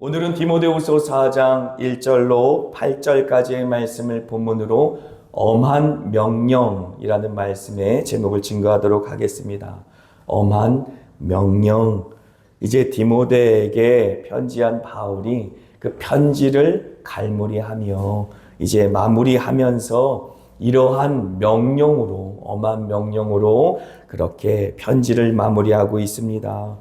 오늘은 디모데후서 4장 1절로 8절까지의 말씀을 본문으로 엄한 명령이라는 말씀의 제목을 증거하도록 하겠습니다. 엄한 명령. 이제 디모데에게 편지한 바울이 그 편지를 갈무리하며 이제 마무리하면서 이러한 명령으로, 엄한 명령으로 그렇게 편지를 마무리하고 있습니다.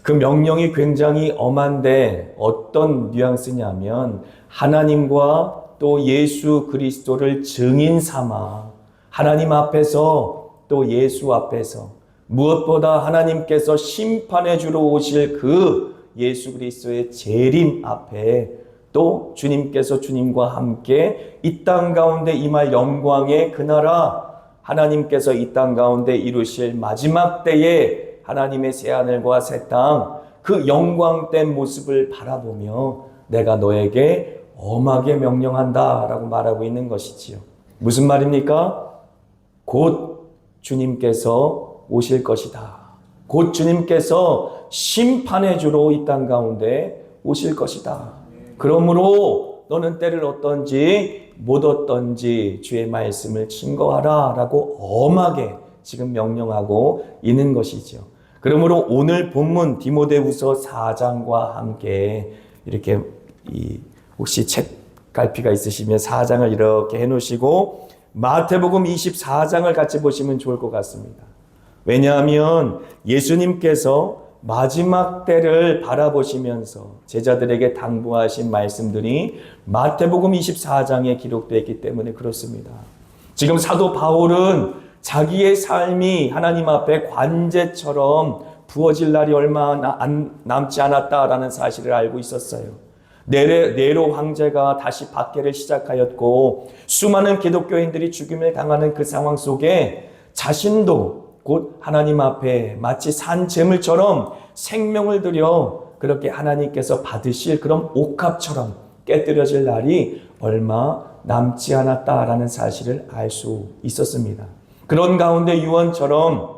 그 명령이 굉장히 엄한데 어떤 뉘앙스냐면 하나님과 또 예수 그리스도를 증인 삼아 하나님 앞에서 또 예수 앞에서 무엇보다 하나님께서 심판해 주러 오실 그 예수 그리스도의 재림 앞에 또 주님께서 주님과 함께 이 땅 가운데 임할 영광의 그 나라, 하나님께서 이 땅 가운데 이루실 마지막 때에 하나님의 새하늘과 새 땅, 그 영광된 모습을 바라보며 내가 너에게 엄하게 명령한다 라고 말하고 있는 것이지요. 무슨 말입니까? 곧 주님께서 오실 것이다. 곧 주님께서 심판해 주러 이 땅 가운데 오실 것이다. 그러므로 너는 때를 얻든지 못 얻든지 주의 말씀을 증거하라 라고 엄하게 지금 명령하고 있는 것이죠. 그러므로 오늘 본문 디모데후서 4장과 함께 이렇게 혹시 책갈피가 있으시면 4장을 이렇게 해놓으시고 마태복음 24장을 같이 보시면 좋을 것 같습니다. 왜냐하면 예수님께서 마지막 때를 바라보시면서 제자들에게 당부하신 말씀들이 마태복음 24장에 기록되어 있기 때문에 그렇습니다. 지금 사도 바울은 자기의 삶이 하나님 앞에 관제처럼 부어질 날이 얼마 남지 않았다라는 사실을 알고 있었어요. 네로 황제가 다시 박해를 시작하였고 수많은 기독교인들이 죽임을 당하는 그 상황 속에 자신도 곧 하나님 앞에 마치 산 제물처럼 생명을 들여 그렇게 하나님께서 받으실 그런 옥합처럼 깨뜨려질 날이 얼마 남지 않았다라는 사실을 알 수 있었습니다. 그런 가운데 유언처럼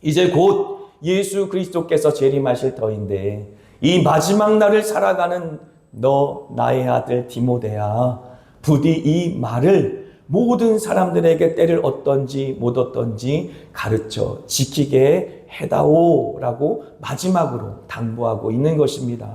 이제 곧 예수 그리스도께서 재림하실 터인데 이 마지막 날을 살아가는 너 나의 아들 디모데야, 부디 이 말을 모든 사람들에게 때를 얻든지 못 얻든지 가르쳐 지키게 해다오라고 마지막으로 당부하고 있는 것입니다.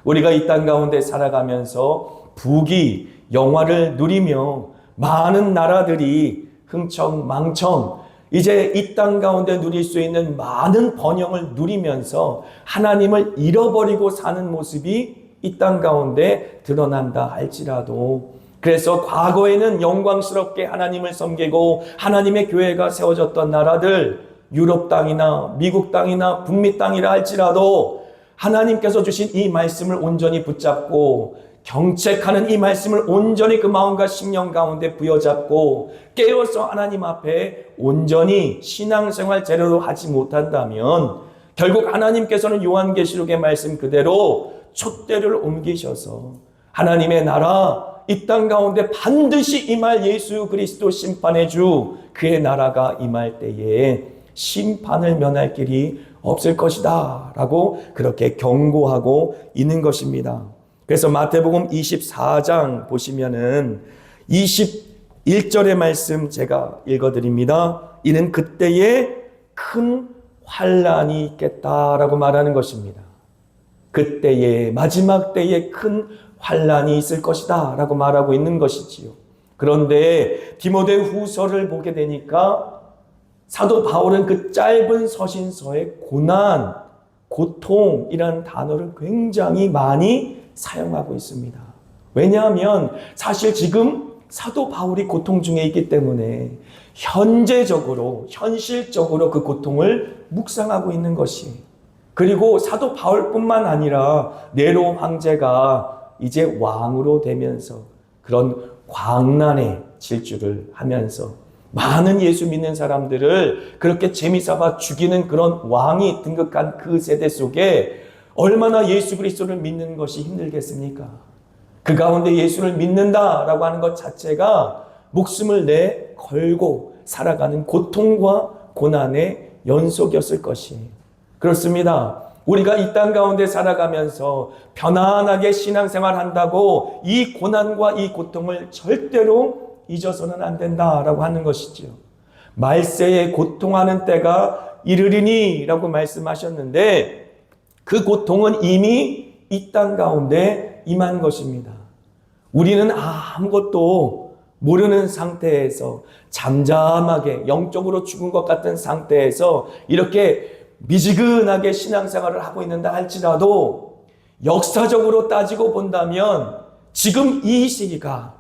우리가 이 땅 가운데 살아가면서 부귀 영화를 누리며 많은 나라들이 흥청망청 이제 이 땅 가운데 누릴 수 있는 많은 번영을 누리면서 하나님을 잃어버리고 사는 모습이 이 땅 가운데 드러난다 할지라도 그래서 과거에는 영광스럽게 하나님을 섬기고 하나님의 교회가 세워졌던 나라들 유럽 땅이나 미국 땅이나 북미 땅이라 할지라도 하나님께서 주신 이 말씀을 온전히 붙잡고 경책하는 이 말씀을 온전히 그 마음과 심령 가운데 부여잡고 깨어서 하나님 앞에 온전히 신앙생활 제대로 하지 못한다면 결국 하나님께서는 요한계시록의 말씀 그대로 촛대를 옮기셔서 하나님의 나라 이 땅 가운데 반드시 임할 예수 그리스도 심판의 주 그의 나라가 임할 때에 심판을 면할 길이 없을 것이다 라고 그렇게 경고하고 있는 것입니다. 그래서 마태복음 24장 보시면은 21절의 말씀 제가 읽어드립니다. 이는 그때에 큰 환란이 있겠다라고 말하는 것입니다. 그때에 마지막 때에 큰 환란이 있을 것이다 라고 말하고 있는 것이지요. 그런데 디모데 후서를 보게 되니까 사도 바울은 그 짧은 서신서에 고난, 고통이라는 단어를 굉장히 많이 사용하고 있습니다. 왜냐하면 사실 지금 사도 바울이 고통 중에 있기 때문에 현실적으로 그 고통을 묵상하고 있는 것이 그리고 사도 바울뿐만 아니라 네로 황제가 이제 왕으로 되면서 그런 광란의 질주를 하면서 많은 예수 믿는 사람들을 그렇게 재미삼아 죽이는 그런 왕이 등극한 그 세대 속에 얼마나 예수 그리스도를 믿는 것이 힘들겠습니까? 그 가운데 예수를 믿는다라고 하는 것 자체가 목숨을 걸고 살아가는 고통과 고난의 연속이었을 것이 그렇습니다. 우리가 이 땅 가운데 살아가면서 편안하게 신앙생활 한다고 이 고난과 이 고통을 절대로 잊어서는 안 된다라고 하는 것이지요. 말세에 고통하는 때가 이르리니 라고 말씀하셨는데 그 고통은 이미 이 땅 가운데 임한 것입니다. 우리는 아무것도 모르는 상태에서 잠잠하게 영적으로 죽은 것 같은 상태에서 이렇게 미지근하게 신앙생활을 하고 있는다 할지라도 역사적으로 따지고 본다면 지금 이 시기가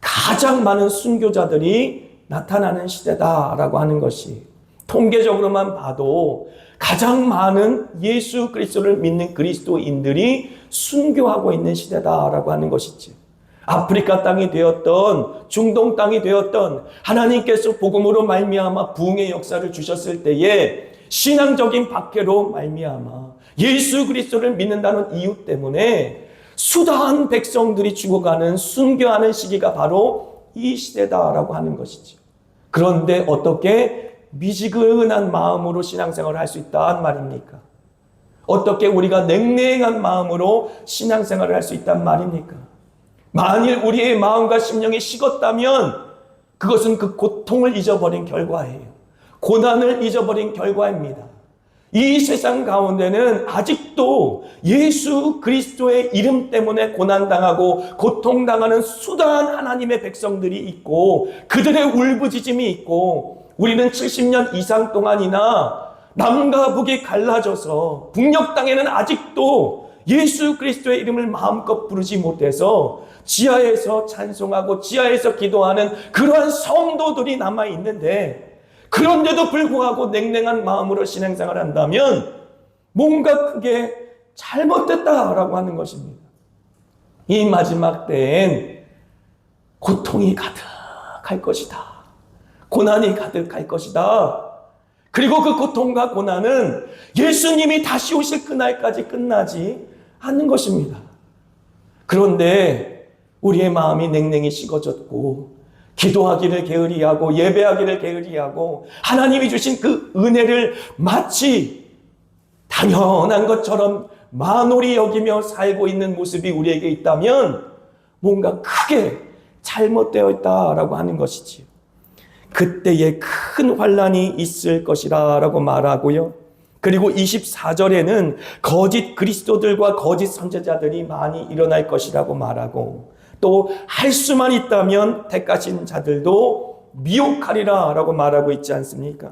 가장 많은 순교자들이 나타나는 시대다라고 하는 것이 통계적으로만 봐도 가장 많은 예수 그리스도를 믿는 그리스도인들이 순교하고 있는 시대다라고 하는 것이지. 아프리카 땅이 되었던 중동 땅이 되었던 하나님께서 복음으로 말미암아 부흥의 역사를 주셨을 때에 신앙적인 박해로 말미암아 예수 그리스도를 믿는다는 이유 때문에 수다한 백성들이 죽어가는 순교하는 시기가 바로 이 시대다라고 하는 것이지. 그런데 어떻게 미지근한 마음으로 신앙생활을 할 수 있단 말입니까? 어떻게 우리가 냉랭한 마음으로 신앙생활을 할 수 있단 말입니까? 만일 우리의 마음과 심령이 식었다면 그것은 그 고통을 잊어버린 결과예요. 고난을 잊어버린 결과입니다. 이 세상 가운데는 아직도 예수 그리스도의 이름 때문에 고난당하고 고통당하는 수다한 하나님의 백성들이 있고 그들의 울부짖음이 있고 우리는 70년 이상 동안이나 남과 북이 갈라져서 북녘 땅에는 아직도 예수 그리스도의 이름을 마음껏 부르지 못해서 지하에서 찬송하고 지하에서 기도하는 그러한 성도들이 남아있는데 그런데도 불구하고 냉랭한 마음으로 신앙생활을 한다면 뭔가 크게 잘못됐다라고 하는 것입니다. 이 마지막 때엔 고통이 가득할 것이다. 고난이 가득할 것이다. 그리고 그 고통과 고난은 예수님이 다시 오실 그날까지 끝나지 않는 것입니다. 그런데 우리의 마음이 냉랭히 식어졌고 기도하기를 게으리하고 예배하기를 게으리하고 하나님이 주신 그 은혜를 마치 당연한 것처럼 만홀히 여기며 살고 있는 모습이 우리에게 있다면 뭔가 크게 잘못되어 있다라고 하는 것이지요. 그때에 큰 환난이 있을 것이라 라고 말하고요. 그리고 24절에는 거짓 그리스도들과 거짓 선지자들이 많이 일어날 것이라고 말하고 또 할 수만 있다면 택하신 자들도 미혹하리라 라고 말하고 있지 않습니까?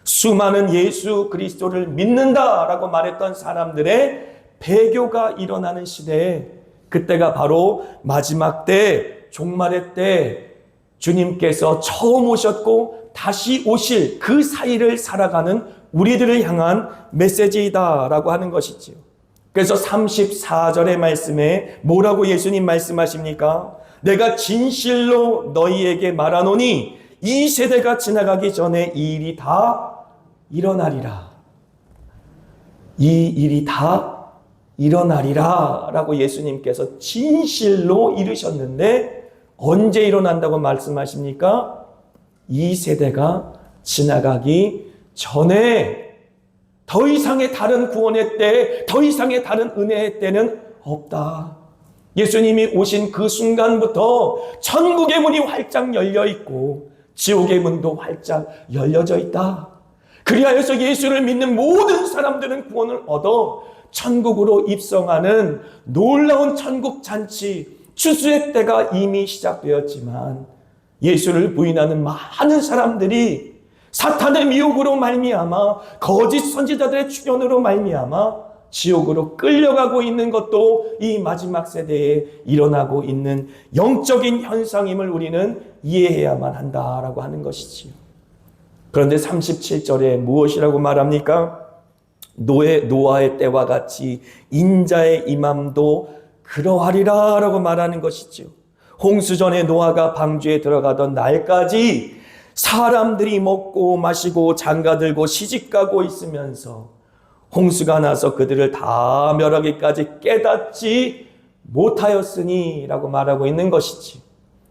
수많은 예수 그리스도를 믿는다 라고 말했던 사람들의 배교가 일어나는 시대에 그때가 바로 마지막 때 종말의 때 주님께서 처음 오셨고 다시 오실 그 사이를 살아가는 우리들을 향한 메시지이다 라고 하는 것이지요. 그래서 34절의 말씀에 뭐라고 예수님 말씀하십니까? 내가 진실로 너희에게 말하노니 이 세대가 지나가기 전에 이 일이 다 일어나리라. 이 일이 다 일어나리라 라고 예수님께서 진실로 이르셨는데 언제 일어난다고 말씀하십니까? 이 세대가 지나가기 전에 더 이상의 다른 구원의 때, 더 이상의 다른 은혜의 때는 없다. 예수님이 오신 그 순간부터 천국의 문이 활짝 열려 있고 지옥의 문도 활짝 열려져 있다. 그리하여서 예수를 믿는 모든 사람들은 구원을 얻어 천국으로 입성하는 놀라운 천국 잔치, 추수의 때가 이미 시작되었지만 예수를 부인하는 많은 사람들이 사탄의 미혹으로 말미암아 거짓 선지자들의 출현으로 말미암아 지옥으로 끌려가고 있는 것도 이 마지막 세대에 일어나고 있는 영적인 현상임을 우리는 이해해야만 한다라고 하는 것이지요. 그런데 37절에 무엇이라고 말합니까? 노아의 때와 같이 인자의 임함도 그러하리라 라고 말하는 것이지요. 홍수전에 노아가 방주에 들어가던 날까지 사람들이 먹고 마시고 장가들고 시집가고 있으면서 홍수가 나서 그들을 다 멸하기까지 깨닫지 못하였으니 라고 말하고 있는 것이지.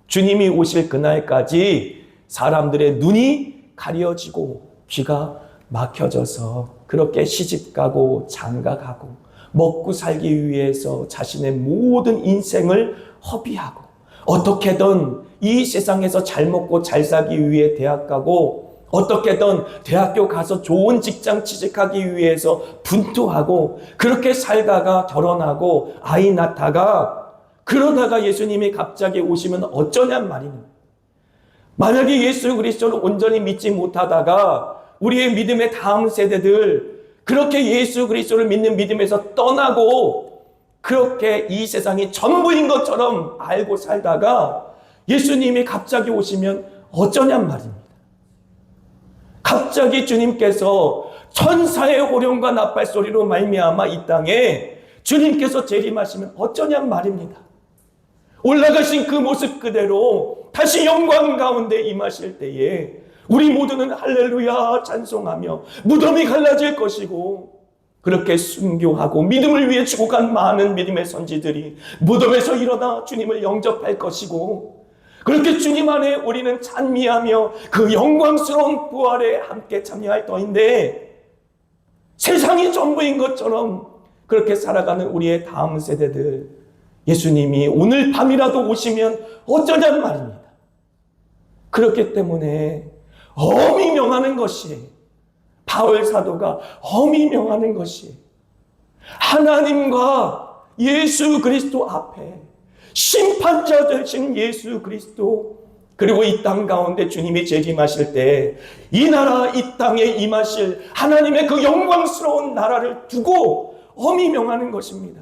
주님이 오실 그날까지 사람들의 눈이 가려지고 귀가 막혀져서 그렇게 시집가고 장가가고 먹고 살기 위해서 자신의 모든 인생을 허비하고 어떻게든 이 세상에서 잘 먹고 잘 살기 위해 대학 가고 어떻게든 대학교 가서 좋은 직장 취직하기 위해서 분투하고 그렇게 살다가 결혼하고 아이 낳다가 그러다가 예수님이 갑자기 오시면 어쩌냔 말입니다. 만약에 예수 그리스도를 온전히 믿지 못하다가 우리의 믿음의 다음 세대들 그렇게 예수 그리스도를 믿는 믿음에서 떠나고 그렇게 이 세상이 전부인 것처럼 알고 살다가 예수님이 갑자기 오시면 어쩌냔 말입니다. 갑자기 주님께서 천사의 호령과 나팔 소리로 말미암아 이 땅에 주님께서 재림하시면 어쩌냔 말입니다. 올라가신 그 모습 그대로 다시 영광 가운데 임하실 때에 우리 모두는 할렐루야 찬송하며 무덤이 갈라질 것이고 그렇게 순교하고 믿음을 위해 죽어간 많은 믿음의 선지들이 무덤에서 일어나 주님을 영접할 것이고 그렇게 주님 안에 우리는 찬미하며 그 영광스러운 부활에 함께 참여할 터인데 세상이 전부인 것처럼 그렇게 살아가는 우리의 다음 세대들 예수님이 오늘 밤이라도 오시면 어쩌냔 말입니다. 그렇기 때문에 엄히 명하는 것이 바울 사도가 엄히 명하는 것이 하나님과 예수 그리스도 앞에 심판자 되신 예수 그리스도 그리고 이 땅 가운데 주님이 재림하실 때 이 나라 이 땅에 임하실 하나님의 그 영광스러운 나라를 두고 엄히 명하는 것입니다.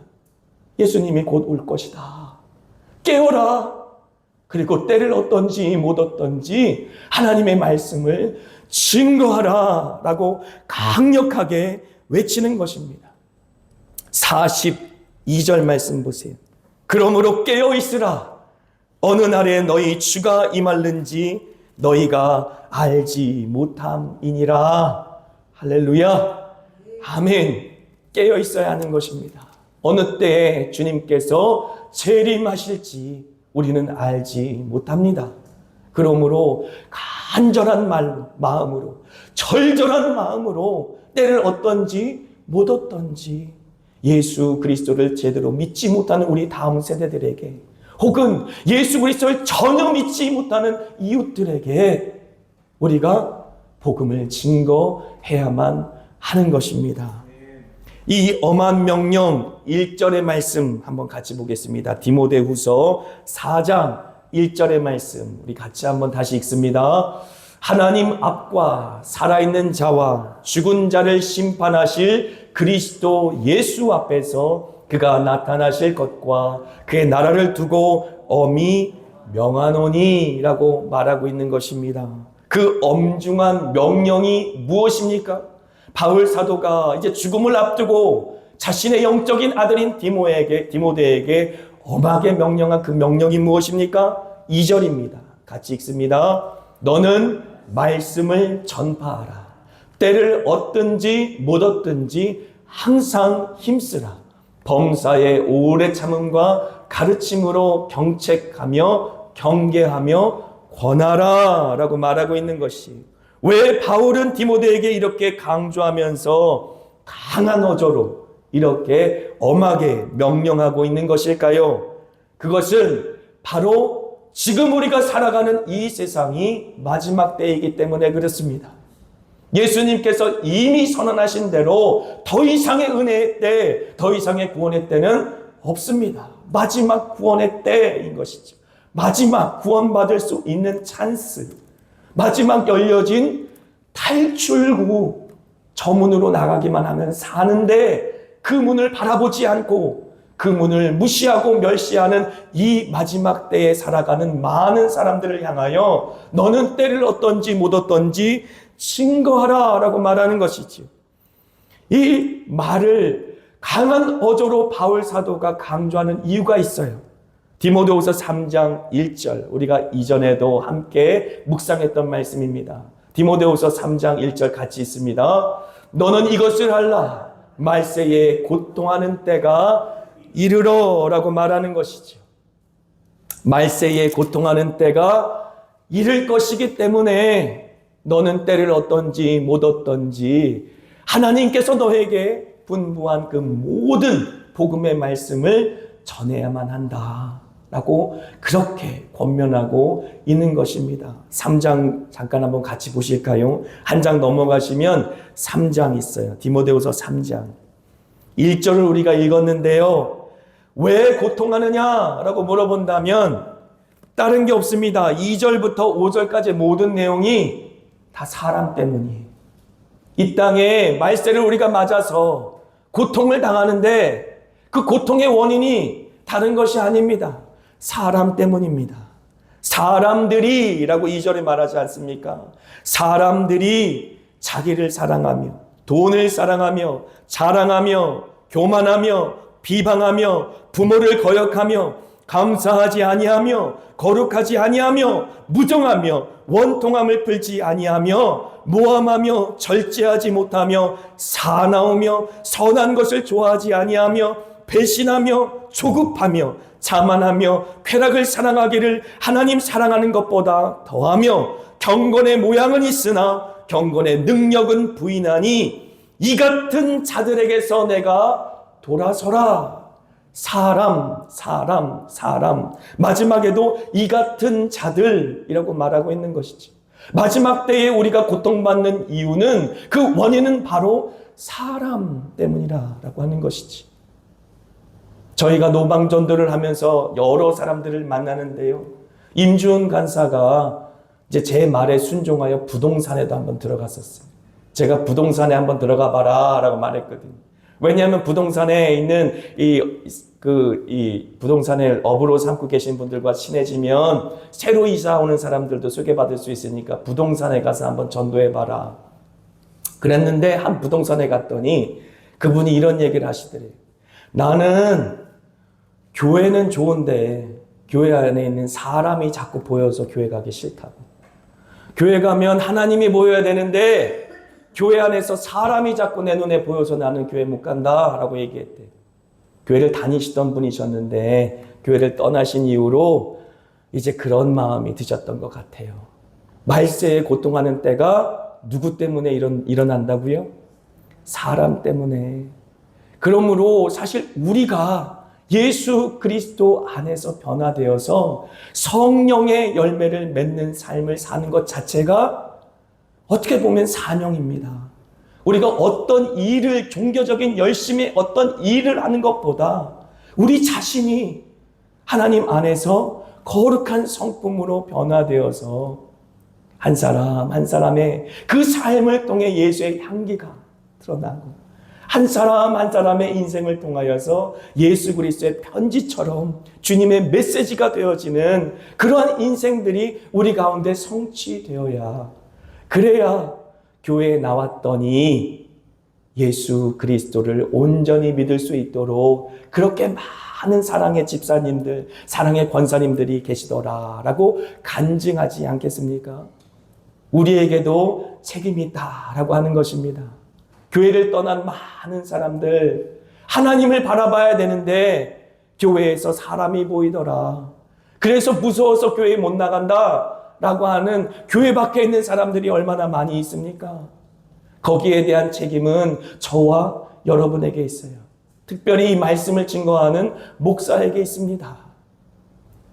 예수님이 곧 올 것이다. 깨어라. 그리고 때를 어떤지 못 어떤지 하나님의 말씀을 증거하라 라고 강력하게 외치는 것입니다. 42절 말씀 보세요. 그러므로 깨어 있으라. 어느 날에 너희 주가 임할는지 너희가 알지 못함이니라. 할렐루야. 아멘. 깨어 있어야 하는 것입니다. 어느 때에 주님께서 재림하실지 우리는 알지 못합니다. 그러므로 간절한 마음으로 절절한 마음으로 때를 어떤지 못 어떤지 예수 그리스도를 제대로 믿지 못하는 우리 다음 세대들에게 혹은 예수 그리스도를 전혀 믿지 못하는 이웃들에게 우리가 복음을 증거해야만 하는 것입니다. 이 엄한 명령 1절의 말씀 한번 같이 보겠습니다. 디모데후서 4장 1절의 말씀 우리 같이 한번 다시 읽습니다. 하나님 앞과 살아있는 자와 죽은 자를 심판하실 그리스도 예수 앞에서 그가 나타나실 것과 그의 나라를 두고 엄히 명하노니 라고 말하고 있는 것입니다. 그 엄중한 명령이 무엇입니까? 바울 사도가 이제 죽음을 앞두고 자신의 영적인 아들인 디모데에게 엄하게 명령한 그 명령이 무엇입니까? 2절입니다. 같이 읽습니다. 너는 말씀을 전파하라. 때를 얻든지 못 얻든지 항상 힘쓰라. 범사의 오래 참음과 가르침으로 경책하며 경계하며 권하라 라고 말하고 있는 것이 왜 바울은 디모데에게 이렇게 강조하면서 강한 어조로 이렇게 엄하게 명령하고 있는 것일까요? 그것은 바로 지금 우리가 살아가는 이 세상이 마지막 때이기 때문에 그렇습니다. 예수님께서 이미 선언하신 대로 더 이상의 은혜의 때, 더 이상의 구원의 때는 없습니다. 마지막 구원의 때인 것이죠. 마지막 구원받을 수 있는 찬스, 마지막 열려진 탈출구, 저 문으로 나가기만 하면 사는데 그 문을 바라보지 않고 그 문을 무시하고 멸시하는 이 마지막 때에 살아가는 많은 사람들을 향하여 너는 때를 얻든지 못 얻든지 증거하라 라고 말하는 것이죠. 이 말을 강한 어조로 바울 사도가 강조하는 이유가 있어요. 디모데후서 3장 1절 우리가 이전에도 함께 묵상했던 말씀입니다. 디모데후서 3장 1절 같이 있습니다. 너는 이것을 알라. 말세에 고통하는 때가 이르러 라고 말하는 것이죠. 말세에 고통하는 때가 이를 것이기 때문에 너는 때를 얻던지 못 얻던지 하나님께서 너에게 분부한 그 모든 복음의 말씀을 전해야만 한다 라고 그렇게 권면하고 있는 것입니다. 3장 잠깐 한번 같이 보실까요? 한 장 넘어가시면 3장 있어요. 디모데후서 3장 1절을 우리가 읽었는데요. 왜 고통하느냐라고 물어본다면 다른 게 없습니다. 2절부터 5절까지 모든 내용이 다 사람 때문이에요. 이 땅에 말세를 우리가 맞아서 고통을 당하는데 그 고통의 원인이 다른 것이 아닙니다. 사람 때문입니다. 사람들이 라고 2절에 말하지 않습니까? 사람들이 자기를 사랑하며 돈을 사랑하며 자랑하며 교만하며 비방하며 부모를 거역하며 감사하지 아니하며 거룩하지 아니하며 무정하며 원통함을 풀지 아니하며 모함하며 절제하지 못하며 사나우며 선한 것을 좋아하지 아니하며 배신하며 조급하며 자만하며 쾌락을 사랑하기를 하나님 사랑하는 것보다 더하며 경건의 모양은 있으나 경건의 능력은 부인하니 이 같은 자들에게서 내가 돌아서라. 사람. 마지막에도 이 같은 자들이라고 말하고 있는 것이죠. 마지막 때에 우리가 고통받는 이유는 그 원인은 바로 사람 때문이라고 하는 것이지. 저희가 노방전도를 하면서 여러 사람들을 만나는데요. 임주은 간사가 이제 제 말에 순종하여 부동산에도 한번 들어갔었어요. 제가 부동산에 한번 들어가 봐라 라고 말했거든요. 왜냐하면 부동산에 있는 이 부동산을 업으로 삼고 계신 분들과 친해지면 새로 이사 오는 사람들도 소개받을 수 있으니까 부동산에 가서 한번 전도해봐라. 그랬는데 한 부동산에 갔더니 그분이 이런 얘기를 하시더래요. 나는 교회는 좋은데 교회 안에 있는 사람이 자꾸 보여서 교회 가기 싫다고. 교회 가면 하나님이 보여야 되는데 교회 안에서 사람이 자꾸 내 눈에 보여서 나는 교회 못 간다 라고 얘기했대요. 교회를 다니시던 분이셨는데 교회를 떠나신 이후로 이제 그런 마음이 드셨던 것 같아요. 말세에 고통하는 때가 누구 때문에 일어난다고요? 사람 때문에. 그러므로 사실 우리가 예수 그리스도 안에서 변화되어서 성령의 열매를 맺는 삶을 사는 것 자체가 어떻게 보면 사명입니다. 우리가 어떤 일을 종교적인 열심히 어떤 일을 하는 것보다 우리 자신이 하나님 안에서 거룩한 성품으로 변화되어서 한 사람 한 사람의 그 삶을 통해 예수의 향기가 드러나고 한 사람 한 사람의 인생을 통하여서 예수 그리스도의 편지처럼 주님의 메시지가 되어지는 그러한 인생들이 우리 가운데 성취되어야 그래야 교회에 나왔더니 예수 그리스도를 온전히 믿을 수 있도록 그렇게 많은 사랑의 집사님들, 사랑의 권사님들이 계시더라라고 간증하지 않겠습니까? 우리에게도 책임이 있다라고 하는 것입니다. 교회를 떠난 많은 사람들, 하나님을 바라봐야 되는데 교회에서 사람이 보이더라. 그래서 무서워서 교회 못 나간다 라고 하는 교회 밖에 있는 사람들이 얼마나 많이 있습니까? 거기에 대한 책임은 저와 여러분에게 있어요. 특별히 이 말씀을 증거하는 목사에게 있습니다.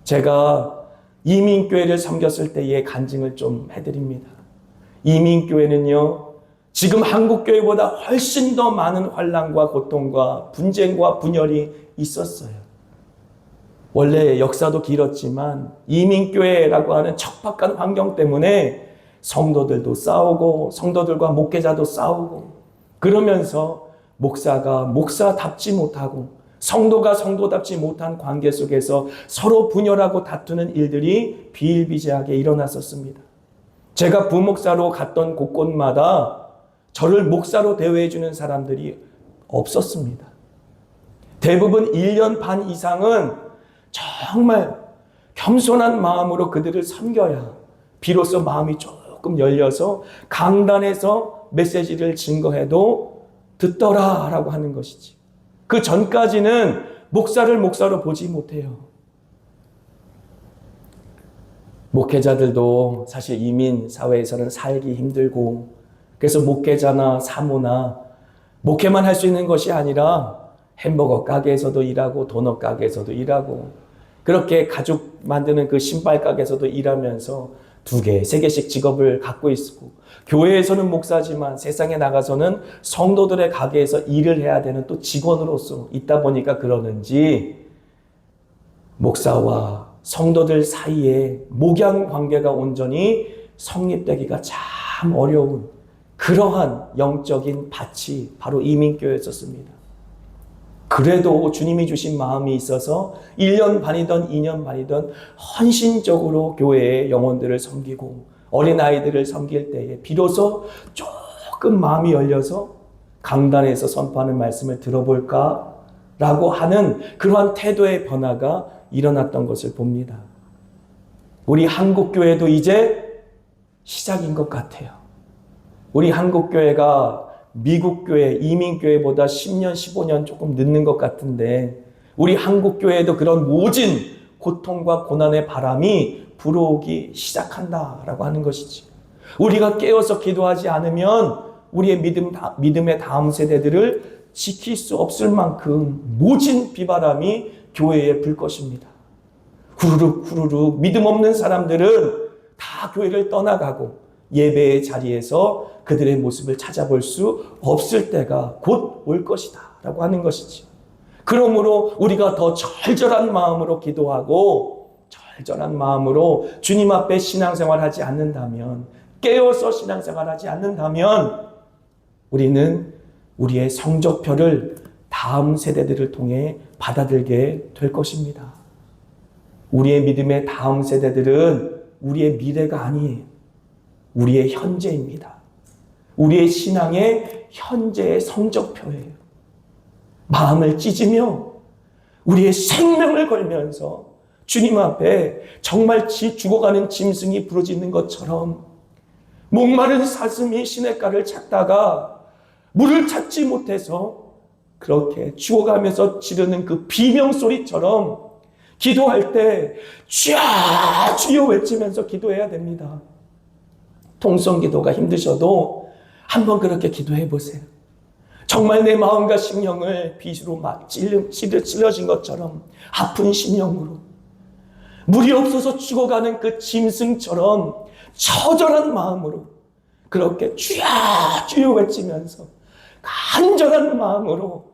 제가 이민교회를 섬겼을 때의 간증을 좀 해드립니다. 이민교회는요, 지금 한국교회보다 훨씬 더 많은 환난과 고통과 분쟁과 분열이 있었어요. 원래 역사도 길었지만 이민교회라고 하는 척박한 환경 때문에 성도들도 싸우고 성도들과 목회자도 싸우고 그러면서 목사가 목사답지 못하고 성도가 성도답지 못한 관계 속에서 서로 분열하고 다투는 일들이 비일비재하게 일어났었습니다. 제가 부목사로 갔던 곳곳마다 저를 목사로 대우해 주는 사람들이 없었습니다. 대부분 1년 반 이상은 정말 겸손한 마음으로 그들을 섬겨야 비로소 마음이 조금 열려서 강단에서 메시지를 증거해도 듣더라라고 하는 것이지. 그 전까지는 목사를 목사로 보지 못해요. 목회자들도 사실 이민 사회에서는 살기 힘들고, 그래서 목회자나 사모나 목회만 할 수 있는 것이 아니라 햄버거 가게에서도 일하고 도넛 가게에서도 일하고, 그렇게 가죽 만드는 그 신발 가게에서도 일하면서 2개, 3개씩 직업을 갖고 있고, 교회에서는 목사지만 세상에 나가서는 성도들의 가게에서 일을 해야 되는 또 직원으로서 있다 보니까 그러는지 목사와 성도들 사이에 목양 관계가 온전히 성립되기가 참 어려운 그러한 영적인 밭이 바로 이민교회였었습니다. 그래도 주님이 주신 마음이 있어서 1년 반이든 2년 반이든 헌신적으로 교회의 영혼들을 섬기고 어린아이들을 섬길 때에 비로소 조금 마음이 열려서 강단에서 선포하는 말씀을 들어볼까라고 하는 그러한 태도의 변화가 일어났던 것을 봅니다. 우리 한국교회도 이제 시작인 것 같아요. 우리 한국교회가 미국교회, 이민교회보다 10년, 15년 조금 늦는 것 같은데 우리 한국교회도 그런 모진 고통과 고난의 바람이 불어오기 시작한다라고 하는 것이지. 우리가 깨어서 기도하지 않으면 우리의 믿음의 다음 세대들을 지킬 수 없을 만큼 모진 비바람이 교회에 불 것입니다. 후루룩 후루룩 믿음 없는 사람들은 다 교회를 떠나가고 예배의 자리에서 그들의 모습을 찾아볼 수 없을 때가 곧 올 것이다 라고 하는 것이지. 그러므로 우리가 더 절절한 마음으로 기도하고 절절한 마음으로 주님 앞에 신앙생활하지 않는다면, 깨어서 신앙생활하지 않는다면 우리는 우리의 성적표를 다음 세대들을 통해 받아들게 될 것입니다. 우리의 믿음의 다음 세대들은 우리의 미래가 아니에요. 우리의 현재입니다. 우리의 신앙의 현재의 성적표예요. 마음을 찢으며 우리의 생명을 걸면서 주님 앞에 정말 죽어가는 짐승이 부러지는 것처럼 목마른 사슴이 시냇가를 찾다가 물을 찾지 못해서 그렇게 죽어가면서 지르는 그 비명소리처럼 기도할 때 주여 주여 외치면서 기도해야 됩니다. 통성기도가 힘드셔도 한번 그렇게 기도해 보세요. 정말 내 마음과 심령을 빗으로 막 찔러진 것처럼 아픈 심령으로 물이 없어서 죽어가는 그 짐승처럼 처절한 마음으로 그렇게 주여 주여 외치면서 간절한 마음으로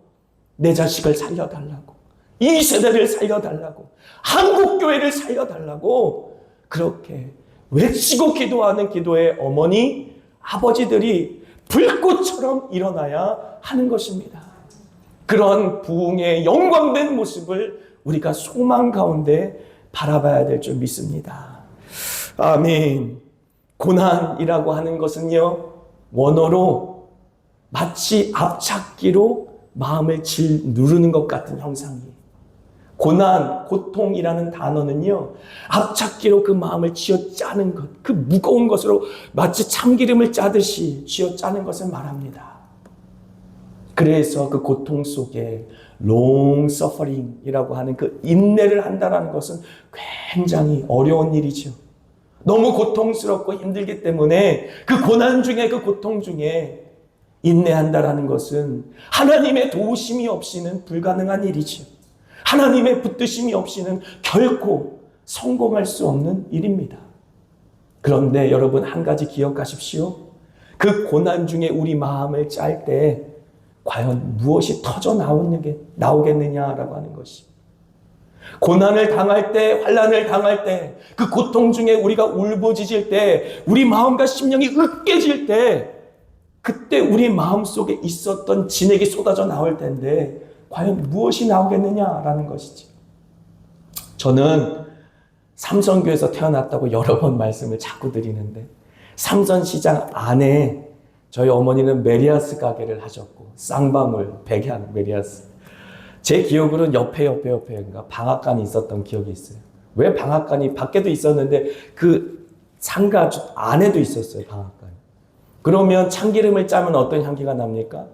내 자식을 살려달라고, 이 세대를 살려달라고, 한국교회를 살려달라고 그렇게 외치고 기도하는 기도의 어머니, 아버지들이 불꽃처럼 일어나야 하는 것입니다. 그런 부흥의 영광된 모습을 우리가 소망 가운데 바라봐야 될 줄 믿습니다. 아멘. 고난이라고 하는 것은요, 원어로 마치 앞찾기로 마음을 누르는 것 같은 형상이에요. 고난, 고통이라는 단어는요, 앞찾기로 그 마음을 쥐어짜는 것, 그 무거운 것으로 마치 참기름을 짜듯이 쥐어짜는 것을 말합니다. 그래서 그 고통 속에 long suffering이라고 하는 그 인내를 한다는 것은 굉장히 어려운 일이죠. 너무 고통스럽고 힘들기 때문에 그 고난 중에, 그 고통 중에 인내한다라는 것은 하나님의 도우심이 없이는 불가능한 일이죠. 하나님의 붙드심이 없이는 결코 성공할 수 없는 일입니다. 그런데 여러분 한 가지 기억하십시오. 그 고난 중에 우리 마음을 짤 때 과연 무엇이 터져 나오겠느냐라고 하는 것이. 고난을 당할 때, 환난을 당할 때, 그 고통 중에 우리가 울부짖을 때, 우리 마음과 심령이 으깨질 때, 그때 우리 마음속에 있었던 진액이 쏟아져 나올 텐데 과연 무엇이 나오겠느냐라는 것이지. 저는 삼성교에서 태어났다고 여러 번 말씀을 자꾸 드리는데 삼선시장 안에 저희 어머니는 메리아스 가게를 하셨고 쌍방울, 백양 메리아스. 제 기억으로는 옆에인가 방앗간이 있었던 기억이 있어요. 왜 방앗간이 밖에도 있었는데 그 상가 안에도 있었어요, 방앗간이. 그러면 참기름을 짜면 어떤 향기가 납니까?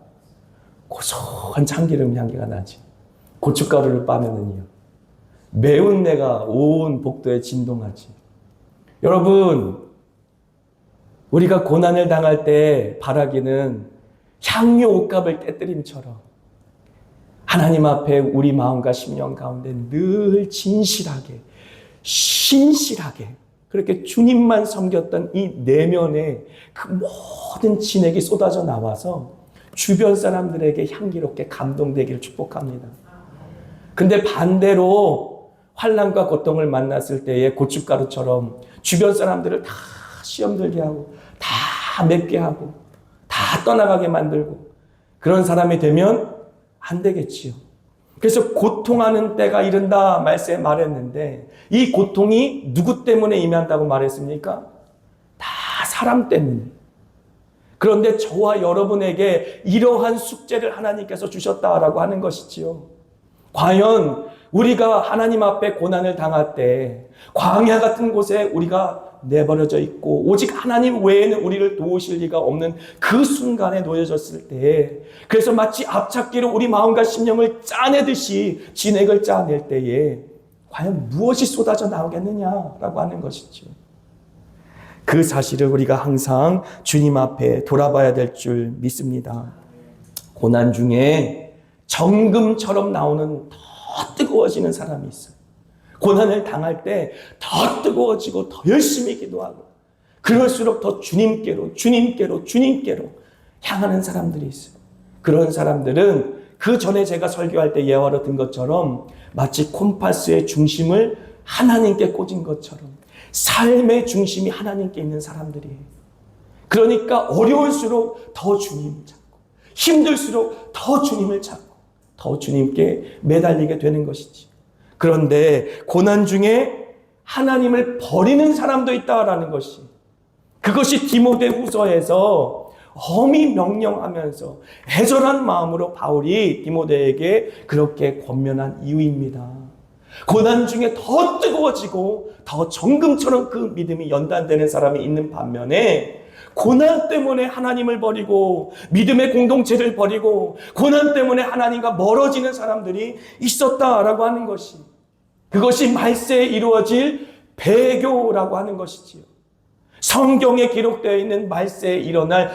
고소한 참기름 향기가 나지. 고춧가루를 빠면은요, 매운 내가 온 복도에 진동하지. 여러분, 우리가 고난을 당할 때 바라기는 향유 옷값을 떼뜨림처럼 하나님 앞에 우리 마음과 심령 가운데 늘 진실하게, 신실하게 그렇게 주님만 섬겼던 이 내면에 그 모든 진액이 쏟아져 나와서 주변 사람들에게 향기롭게 감동되기를 축복합니다. 근데 반대로 환난과 고통을 만났을 때에 고춧가루처럼 주변 사람들을 다 시험 들게 하고 다 맵게 하고 다 떠나가게 만들고 그런 사람이 되면 안 되겠지요. 그래서 고통하는 때가 이른다 말씀에 말했는데 이 고통이 누구 때문에 임한다고 말했습니까? 다 사람 때문에. 그런데 저와 여러분에게 이러한 숙제를 하나님께서 주셨다라고 하는 것이지요. 과연 우리가 하나님 앞에 고난을 당할 때 광야 같은 곳에 우리가 내버려져 있고 오직 하나님 외에는 우리를 도우실 리가 없는 그 순간에 놓여졌을 때, 그래서 마치 앞찾기로 우리 마음과 심령을 짜내듯이 진액을 짜낼 때에 과연 무엇이 쏟아져 나오겠느냐라고 하는 것이죠. 그 사실을 우리가 항상 주님 앞에 돌아봐야 될 줄 믿습니다. 고난 중에 정금처럼 나오는 더 뜨거워지는 사람이 있어요. 고난을 당할 때 더 뜨거워지고 더 열심히 기도하고 그럴수록 더 주님께로 향하는 사람들이 있어요. 그런 사람들은 그 전에 제가 설교할 때 예화로 든 것처럼 마치 콤파스의 중심을 하나님께 꽂은 것처럼 삶의 중심이 하나님께 있는 사람들이에요. 그러니까 어려울수록 더 주님을 찾고 힘들수록 더 주님을 찾고 더 주님께 매달리게 되는 것이지. 그런데 고난 중에 하나님을 버리는 사람도 있다라는 것이, 그것이 디모데후서에서 엄히 명령하면서 애절한 마음으로 바울이 디모데에게 그렇게 권면한 이유입니다. 고난 중에 더 뜨거워지고 더 정금처럼 그 믿음이 연단되는 사람이 있는 반면에 고난 때문에 하나님을 버리고 믿음의 공동체를 버리고 고난 때문에 하나님과 멀어지는 사람들이 있었다라고 하는 것이, 그것이 말세에 이루어질 배교라고 하는 것이지요. 성경에 기록되어 있는 말세에 일어날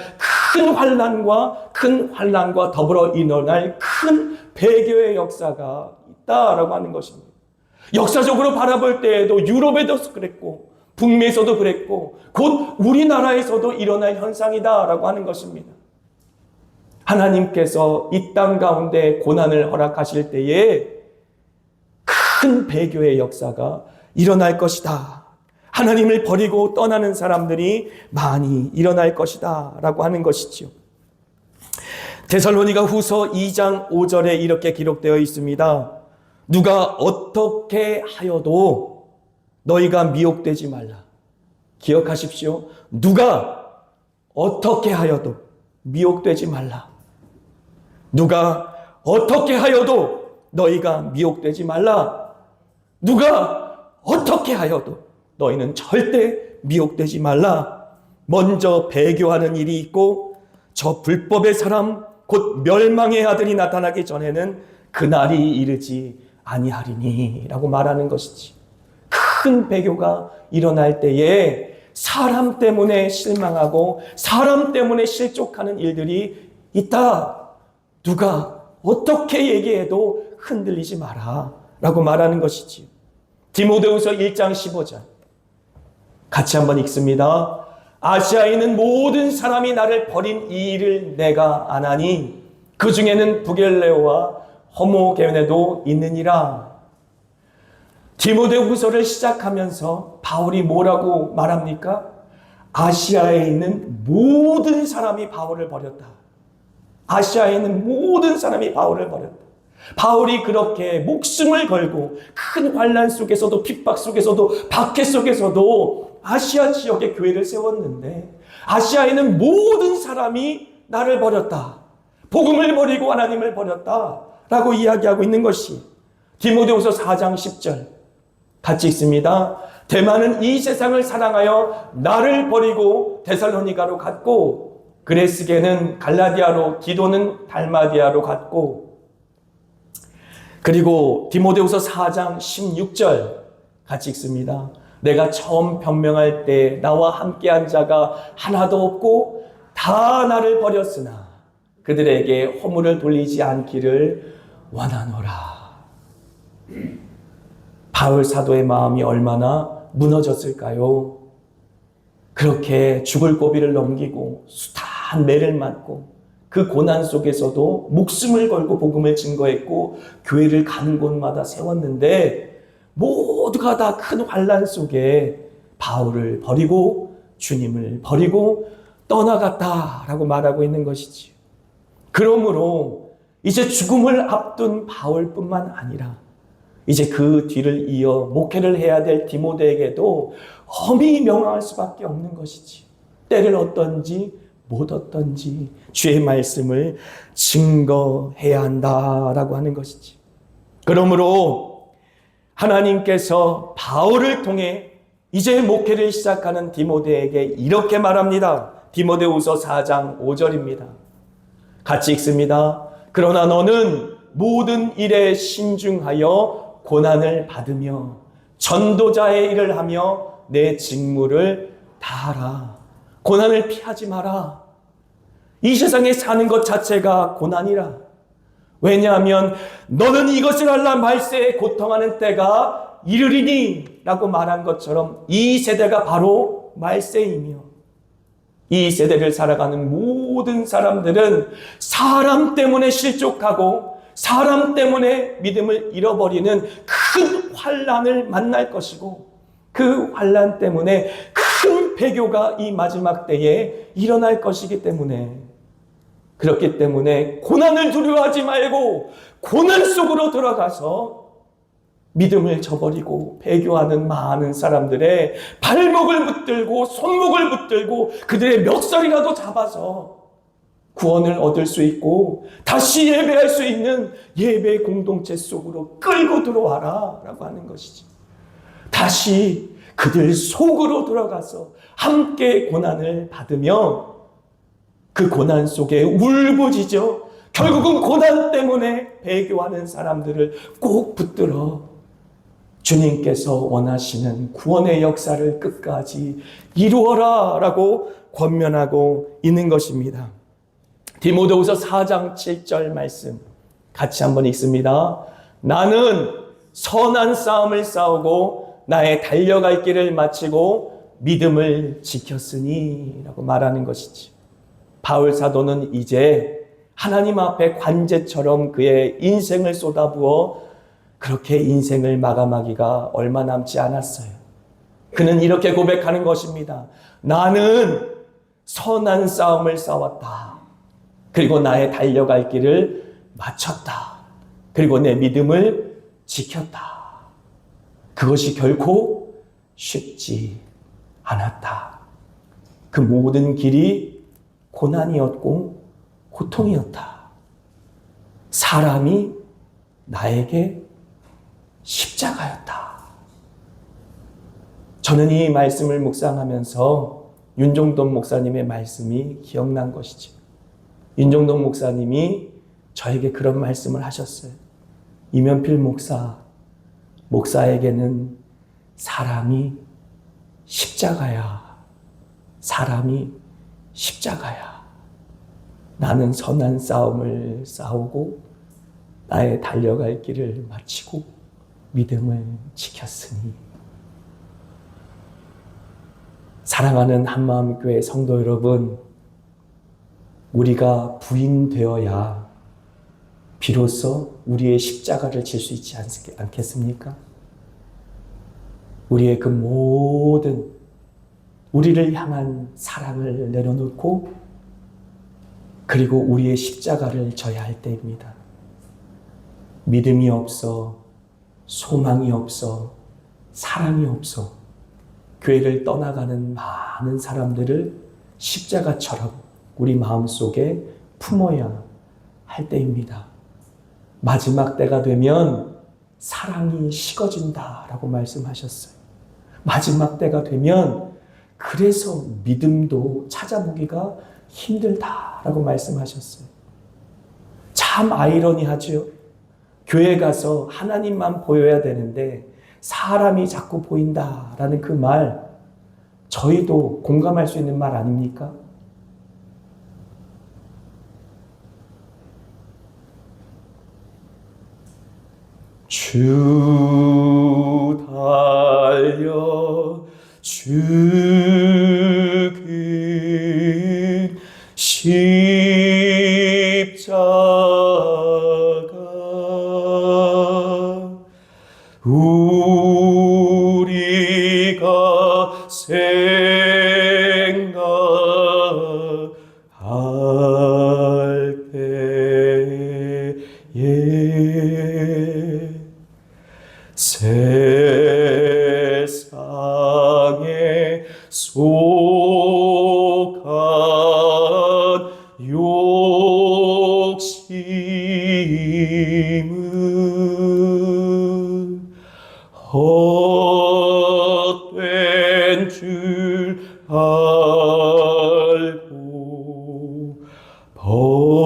큰 환난과 더불어 일어날 큰 배교의 역사가 있다라고 하는 것입니다. 역사적으로 바라볼 때에도 유럽에도 그랬고 북미에서도 그랬고 곧 우리나라에서도 일어날 현상이다라고 하는 것입니다. 하나님께서 이 땅 가운데 고난을 허락하실 때에 큰 배교의 역사가 일어날 것이다. 하나님을 버리고 떠나는 사람들이 많이 일어날 것이다 라고 하는 것이지요. 데살로니가 후서 2장 5절에 이렇게 기록되어 있습니다. 누가 어떻게 하여도 너희가 미혹되지 말라. 기억하십시오. 누가 어떻게 하여도 미혹되지 말라. 누가 어떻게 하여도 너희가 미혹되지 말라. 누가 어떻게 하여도 너희는 절대 미혹되지 말라. 먼저 배교하는 일이 있고 저 불법의 사람 곧 멸망의 아들이 나타나기 전에는 그날이 이르지 아니하리니 라고 말하는 것이지. 큰 배교가 일어날 때에 사람 때문에 실망하고 사람 때문에 실족하는 일들이 있다. 누가 어떻게 얘기해도 흔들리지 마라 라고 말하는 것이지. 디모데후서 1장 15절 같이 한번 읽습니다. 아시아에 있는 모든 사람이 나를 버린 이 일을 내가 아나니 그 중에는 부겔레오와 호모게네도 있느니라. 디모데후서를 시작하면서 바울이 뭐라고 말합니까? 아시아에 있는 모든 사람이 바울을 버렸다. 아시아에 있는 모든 사람이 바울을 버렸다. 바울이 그렇게 목숨을 걸고 큰 환난 속에서도 핍박 속에서도 박해 속에서도 아시아 지역에 교회를 세웠는데 아시아에는 모든 사람이 나를 버렸다. 복음을 버리고 하나님을 버렸다 라고 이야기하고 있는 것이 디모데후서 4장 10절 같이 읽습니다. 대만은 이 세상을 사랑하여 나를 버리고 데살로니가로 갔고 그레스게는 갈라디아로 디도는 달마디아로 갔고, 그리고 디모데후서 4장 16절 같이 읽습니다. 내가 처음 변명할 때 나와 함께한 자가 하나도 없고 다 나를 버렸으나 그들에게 허물을 돌리지 않기를 원하노라. 바울 사도의 마음이 얼마나 무너졌을까요? 그렇게 죽을 고비를 넘기고 숱한 매를 맞고 그 고난 속에서도 목숨을 걸고 복음을 증거했고 교회를 가는 곳마다 세웠는데 모두가 다 큰 환난 속에 바울을 버리고 주님을 버리고 떠나갔다라고 말하고 있는 것이지요. 그러므로 이제 죽음을 앞둔 바울뿐만 아니라 이제 그 뒤를 이어 목회를 해야 될 디모데에게도 엄히 명령할 수밖에 없는 것이지. 때를 얻든지 못 얻든지 주의 말씀을 증거해야 한다라고 하는 것이지. 그러므로 하나님께서 바울을 통해 이제 목회를 시작하는 디모데에게 이렇게 말합니다. 디모데후서 4장 5절입니다. 같이 읽습니다. 그러나 너는 모든 일에 신중하여 고난을 받으며 전도자의 일을 하며 내 직무를 다하라. 고난을 피하지 마라. 이 세상에 사는 것 자체가 고난이라. 왜냐하면 너는 이것을 하려 말세에 고통하는 때가 이르리니 라고 말한 것처럼 이 세대가 바로 말세이며 이 세대를 살아가는 모든 사람들은 사람 때문에 실족하고 사람 때문에 믿음을 잃어버리는 큰 환난을 만날 것이고 그 환난 때문에 큰 배교가 이 마지막 때에 일어날 것이기 때문에 그렇기 때문에 고난을 두려워하지 말고 고난 속으로 들어가서 믿음을 저버리고 배교하는 많은 사람들의 발목을 붙들고 손목을 붙들고 그들의 멱살이라도 잡아서 구원을 얻을 수 있고 다시 예배할 수 있는 예배 공동체 속으로 끌고 들어와라 라고 하는 것이지. 다시 그들 속으로 들어가서 함께 고난을 받으며 그 고난 속에 울부짖어 결국은 고난 때문에 배교하는 사람들을 꼭 붙들어 주님께서 원하시는 구원의 역사를 끝까지 이루어라 라고 권면하고 있는 것입니다. 디모데후서 4장 7절 말씀 같이 한번 읽습니다. 나는 선한 싸움을 싸우고 나의 달려갈 길을 마치고 믿음을 지켰으니 라고 말하는 것이지. 바울 사도는 이제 하나님 앞에 관제처럼 그의 인생을 쏟아부어 그렇게 인생을 마감하기가 얼마 남지 않았어요. 그는 이렇게 고백하는 것입니다. 나는 선한 싸움을 싸웠다. 그리고 나의 달려갈 길을 마쳤다. 그리고 내 믿음을 지켰다. 그것이 결코 쉽지 않았다. 그 모든 길이 고난이었고 고통이었다. 사람이 나에게 십자가였다. 저는 이 말씀을 묵상하면서 윤종돈 목사님의 말씀이 기억난 것이죠. 윤종돈 목사님이 저에게 그런 말씀을 하셨어요. 이면필 목사에게는 사람이 십자가야. 사람이 십자가야. 나는 선한 싸움을 싸우고 나의 달려갈 길을 마치고 믿음을 지켰으니. 사랑하는 한마음교회 성도 여러분, 우리가 부인되어야 비로소 우리의 십자가를 질 수 있지 않겠습니까? 우리의 그 모든 우리를 향한 사랑을 내려놓고 그리고 우리의 십자가를 져야 할 때입니다. 믿음이 없어, 소망이 없어, 사랑이 없어 교회를 떠나가는 많은 사람들을 십자가처럼 우리 마음속에 품어야 할 때입니다. 마지막 때가 되면 사랑이 식어진다라고 말씀하셨어요. 마지막 때가 되면 그래서 믿음도 찾아보기가 힘들다라고 말씀하셨어요. 참 아이러니하죠. 교회 가서 하나님만 보여야 되는데 사람이 자꾸 보인다라는 그 말, 저희도 공감할 수 있는 말 아닙니까? 주 달려 죽은 십자가 우리가 생각할 때에 세상에 속한 욕심은 헛된 줄 알고 버리네.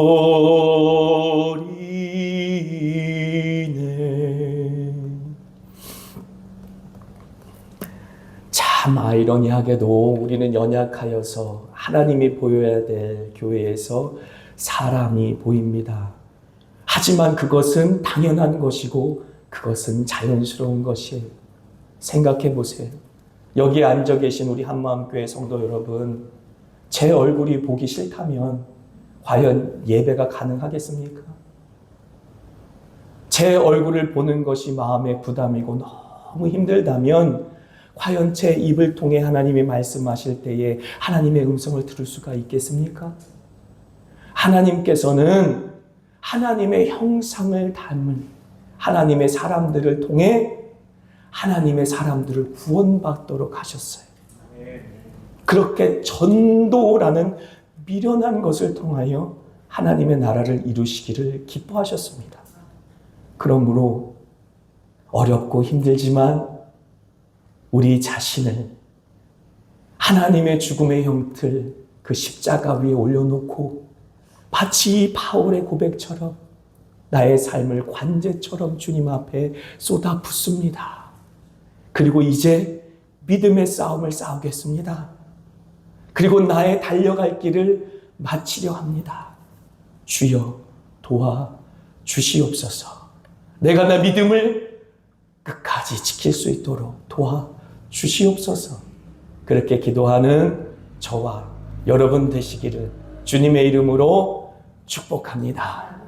참 아이러니하게도 우리는 연약하여서 하나님이 보여야 될 교회에서 사람이 보입니다. 하지만 그것은 당연한 것이고 그것은 자연스러운 것이에요. 생각해 보세요. 여기 앉아 계신 우리 한마음교회 성도 여러분, 제 얼굴이 보기 싫다면 과연 예배가 가능하겠습니까? 제 얼굴을 보는 것이 마음의 부담이고 너무 힘들다면 과연 제 입을 통해 하나님이 말씀하실 때에 하나님의 음성을 들을 수가 있겠습니까? 하나님께서는 하나님의 형상을 닮은 하나님의 사람들을 통해 하나님의 사람들을 구원받도록 하셨어요. 그렇게 전도라는 미련한 것을 통하여 하나님의 나라를 이루시기를 기뻐하셨습니다. 그러므로 어렵고 힘들지만 우리 자신을 하나님의 죽음의 형틀 그 십자가 위에 올려놓고 마치 바울의 고백처럼 나의 삶을 관제처럼 주님 앞에 쏟아붓습니다. 그리고 이제 믿음의 싸움을 싸우겠습니다. 그리고 나의 달려갈 길을 마치려 합니다. 주여 도와 주시옵소서. 내가 나 믿음을 끝까지 지킬 수 있도록 도와 주시옵소서. 그렇게 기도하는 저와 여러분 되시기를 주님의 이름으로 축복합니다.